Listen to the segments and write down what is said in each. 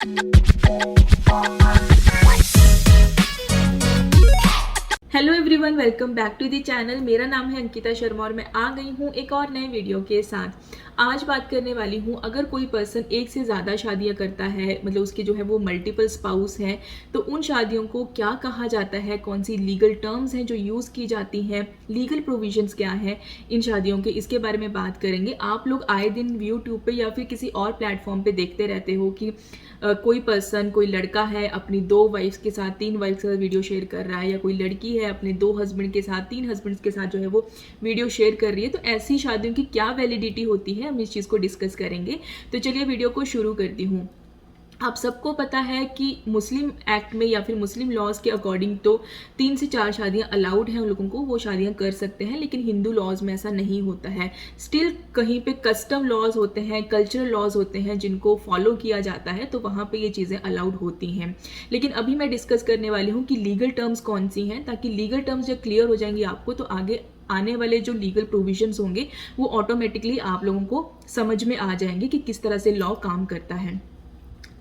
Hello everyone, welcome back to the channel. मेरा नाम है अंकिता शर्मा और मैं आ गई हूँ एक और नए वीडियो के साथ। आज बात करने वाली हूँ, अगर कोई पर्सन एक से ज़्यादा शादियाँ करता है, मतलब उसके जो है वो मल्टीपल स्पाउस हैं, तो उन शादियों को क्या कहा जाता है, कौन सी लीगल टर्म्स हैं जो यूज़ की जाती हैं, लीगल प्रोविजंस क्या हैं इन शादियों के, इसके बारे में बात करेंगे। आप लोग आए दिन यूट्यूब पे या फिर किसी और प्लेटफॉर्म पे देखते रहते हो कि कोई पर्सन, कोई लड़का है अपनी 2 वाइफ्स के साथ, 3 वाइफ्स के साथ वीडियो शेयर कर रहा है, या कोई लड़की है अपने 2 हस्बैंड के साथ, 3 हस्बैंड्स के साथ जो है वो वीडियो शेयर कर रही है। तो ऐसी शादियों की क्या वैलिडिटी होती है, हम इस चीज़ को डिस्कस करेंगे। तो चलिए वीडियो को शुरू करती हूँ। आप सबको पता है कि मुस्लिम एक्ट में या फिर मुस्लिम लॉज के अकॉर्डिंग तो 3 से 4 शादियां अलाउड हैं, उन लोगों को वो शादियां कर सकते हैं, लेकिन हिंदू लॉज में ऐसा नहीं होता है। स्टिल कहीं पे कस्टम लॉज होते हैं, कल्चरल लॉज होते हैं जिनको फॉलो किया जाता है, तो वहाँ पे ये चीज़ें अलाउड होती हैं। लेकिन अभी मैं डिस्कस करने वाली हूँ कि लीगल टर्म्स कौन सी हैं, ताकि लीगल टर्म्स जब क्लियर हो जाएंगी आपको, तो आगे आने वाले जो लीगल प्रोविजंस होंगे वो ऑटोमेटिकली आप लोगों को समझ में आ जाएंगे कि किस तरह से लॉ काम करता है।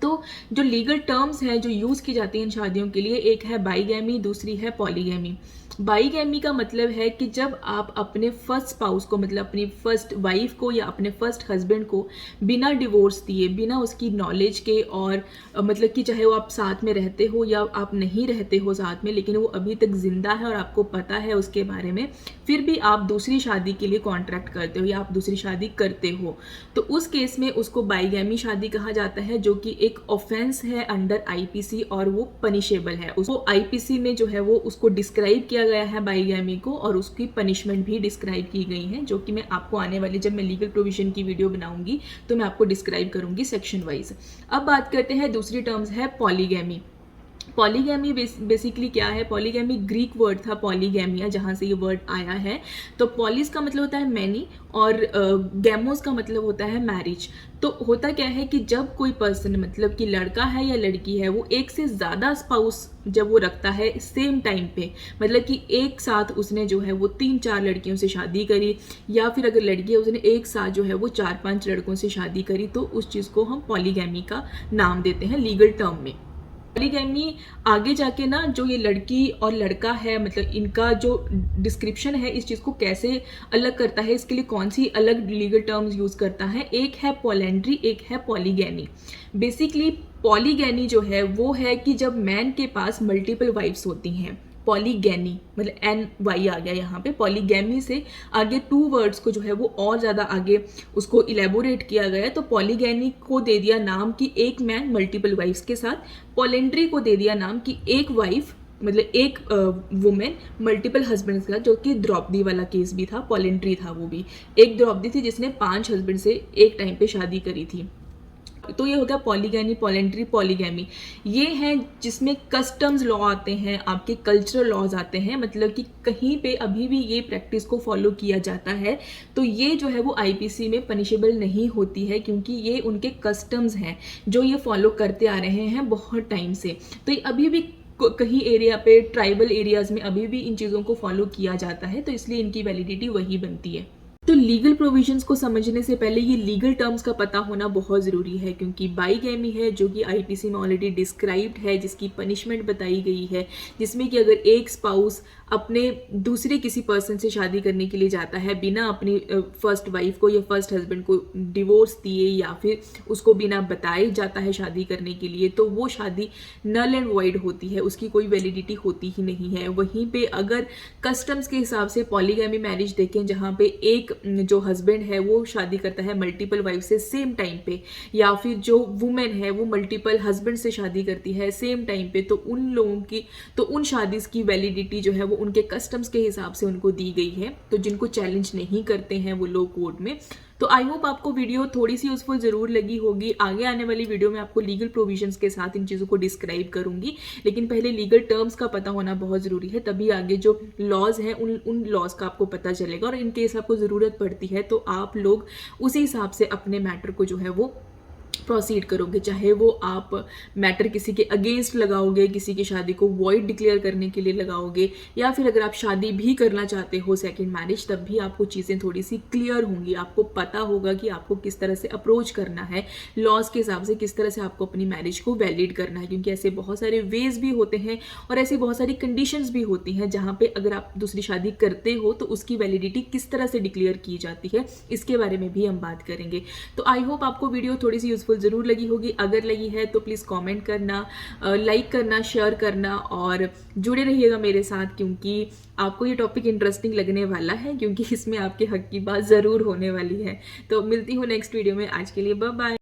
तो जो लीगल टर्म्स हैं जो यूज़ की जाती हैं इन शादियों के लिए, एक है बाईगैमी, दूसरी है पॉलीगैमी। बाईगैमी का मतलब है कि जब आप अपने फर्स्ट स्पाउस को, मतलब अपनी फर्स्ट वाइफ को या अपने फर्स्ट हस्बैंड को बिना डिवोर्स दिए, बिना उसकी नॉलेज के, और मतलब कि चाहे वो आप साथ में रहते हो या आप नहीं रहते हो साथ में, लेकिन वो अभी तक जिंदा है और आपको पता है उसके बारे में, फिर भी आप दूसरी शादी के लिए कॉन्ट्रैक्ट करते हो या आप दूसरी शादी करते हो, तो उस केस में उसको बाईगैमी शादी कहा जाता है, जो कि एक ऑफेंस है अंडर आईपीसी और वो पनिशेबल है। उसको आईपीसी में जो है वो उसको डिस्क्राइब किया गया है बाईगैमी को, और उसकी पनिशमेंट भी डिस्क्राइब की गई है, जो कि मैं आपको आने वाली, जब मैं लीगल प्रोविजन की वीडियो बनाऊंगी तो मैं आपको डिस्क्राइब करूंगी सेक्शन वाइज। अब बात करते हैं दूसरी टर्म्स है पॉलीगैमी। पॉलीगैमी बेसिकली क्या है? पॉलीगैमी ग्रीक वर्ड था पॉलीगैमिया, जहाँ से ये वर्ड आया है। तो पॉलिस का मतलब होता है मैनी, और गैमोस का मतलब होता है मैरिज। तो होता क्या है कि जब कोई पर्सन, मतलब कि लड़का है या लड़की है, वो एक से ज़्यादा स्पाउस जब वो रखता है सेम टाइम पे, मतलब कि एक साथ उसने जो है वो 3-4 लड़कियों से शादी करी, या फिर अगर लड़की है उसने एक साथ जो है वो 4-5 लड़कों से शादी करी, तो उस चीज़ को हम पॉलीगैमी का नाम देते हैं लीगल टर्म में। पॉलीगैमी आगे जाके ना, जो ये लड़की और लड़का है, मतलब इनका जो डिस्क्रिप्शन है इस चीज़ को कैसे अलग करता है, इसके लिए कौन सी अलग लीगल टर्म्स यूज़ करता है, एक है पॉलेंड्री, एक है पॉलीगैनी। बेसिकली पॉलीगैनी जो है वो है कि जब मैन के पास मल्टीपल वाइफ्स होती हैं। पॉलीगैनी मतलब NY आ गया यहाँ पे। पॉलीगैमी से आगे 2 वर्ड्स को जो है वो और ज़्यादा आगे उसको इलेबोरेट किया गया, तो पॉलीगैनी को दे दिया नाम कि एक मैन मल्टीपल वाइफ्स के साथ, पॉलेंड्री को दे दिया नाम कि एक वाइफ, मतलब एक वुमेन मल्टीपल हस्बैंड्स का, जो कि द्रौपदी वाला केस भी था, पॉलेंड्री था वो भी। एक द्रौपदी थी जिसने 5 हस्बैंड से एक टाइम पे शादी करी थी। तो ये हो गया पॉलीगैनी, पॉलेंड्री, पॉलीगैमी। ये हैं जिसमें कस्टम्स लॉ आते हैं, आपके कल्चरल लॉज आते हैं, मतलब कि कहीं पे अभी भी ये प्रैक्टिस को फॉलो किया जाता है, तो ये जो है वो आईपीसी में पनिशेबल नहीं होती है, क्योंकि ये उनके कस्टम्स हैं जो ये फॉलो करते आ रहे हैं बहुत टाइम से। तो ये अभी भी कहीं एरिया पे, ट्राइबल एरियाज में अभी भी इन चीज़ों को फॉलो किया जाता है, तो इसलिए इनकी वैलिडिटी वही बनती है। तो लीगल प्रोविजंस को समझने से पहले ये लीगल टर्म्स का पता होना बहुत ज़रूरी है, क्योंकि बाईगैमी है जो कि आईपीसी में ऑलरेडी डिस्क्राइब्ड है, जिसकी पनिशमेंट बताई गई है, जिसमें कि अगर एक स्पाउस अपने दूसरे किसी पर्सन से शादी करने के लिए जाता है बिना अपनी फर्स्ट वाइफ को या फर्स्ट हस्बैंड को डिवोर्स दिए, या फिर उसको बिना बताए जाता है शादी करने के लिए, तो वो शादी नल एंड वॉइड होती है, उसकी कोई वैलिडिटी होती ही नहीं है। वहीं पे अगर कस्टम्स के हिसाब से पॉलीगैमी मैरिज देखें, जहाँ पे एक जो हस्बैंड है वो शादी करता है मल्टीपल वाइफ से सेम टाइम पे, या फिर जो वुमेन है वो मल्टीपल हस्बैंड से शादी करती है सेम टाइम पे, तो उन लोगों की, तो उन शादीज की वैलिडिटी जो है वो उनके कस्टम्स के हिसाब से उनको दी गई है, तो जिनको चैलेंज नहीं करते हैं वो लोग कोर्ट में। तो आई होप आपको वीडियो थोड़ी सी यूजफुल जरूर लगी होगी। आगे आने वाली वीडियो में आपको लीगल प्रोविजंस के साथ इन चीज़ों को डिस्क्राइब करूंगी, लेकिन पहले लीगल टर्म्स का पता होना बहुत ज़रूरी है, तभी आगे जो लॉज हैं उन लॉज का आपको पता चलेगा, और इन केस आपको ज़रूरत पड़ती है तो आप लोग उसी हिसाब से अपने मैटर को जो है वो प्रोसीड करोगे, चाहे वो आप मैटर किसी के अगेंस्ट लगाओगे, किसी की शादी को वॉइड डिक्लेयर करने के लिए लगाओगे, या फिर अगर आप शादी भी करना चाहते हो सेकंड मैरिज, तब भी आपको चीज़ें थोड़ी सी क्लियर होंगी। आपको पता होगा कि आपको किस तरह से अप्रोच करना है, लॉज के हिसाब से किस तरह से आपको अपनी मैरिज को वैलिड करना है, क्योंकि ऐसे बहुत सारे वेज भी होते हैं और ऐसी बहुत सारी कंडीशंस भी होती हैं जहाँ पे अगर आप दूसरी शादी करते हो तो उसकी वैलिडिटी किस तरह से डिक्लेयर की जाती है, इसके बारे में भी हम बात करेंगे। तो आई होप आपको वीडियो थोड़ी सी यूजफुल ज़रूर लगी होगी। अगर लगी है तो प्लीज़ कमेंट करना, लाइक करना, शेयर करना और जुड़े रहिएगा मेरे साथ, क्योंकि आपको ये टॉपिक इंटरेस्टिंग लगने वाला है, क्योंकि इसमें आपके हक की बात ज़रूर होने वाली है। तो मिलती हूँ नेक्स्ट वीडियो में। आज के लिए बाय बाय।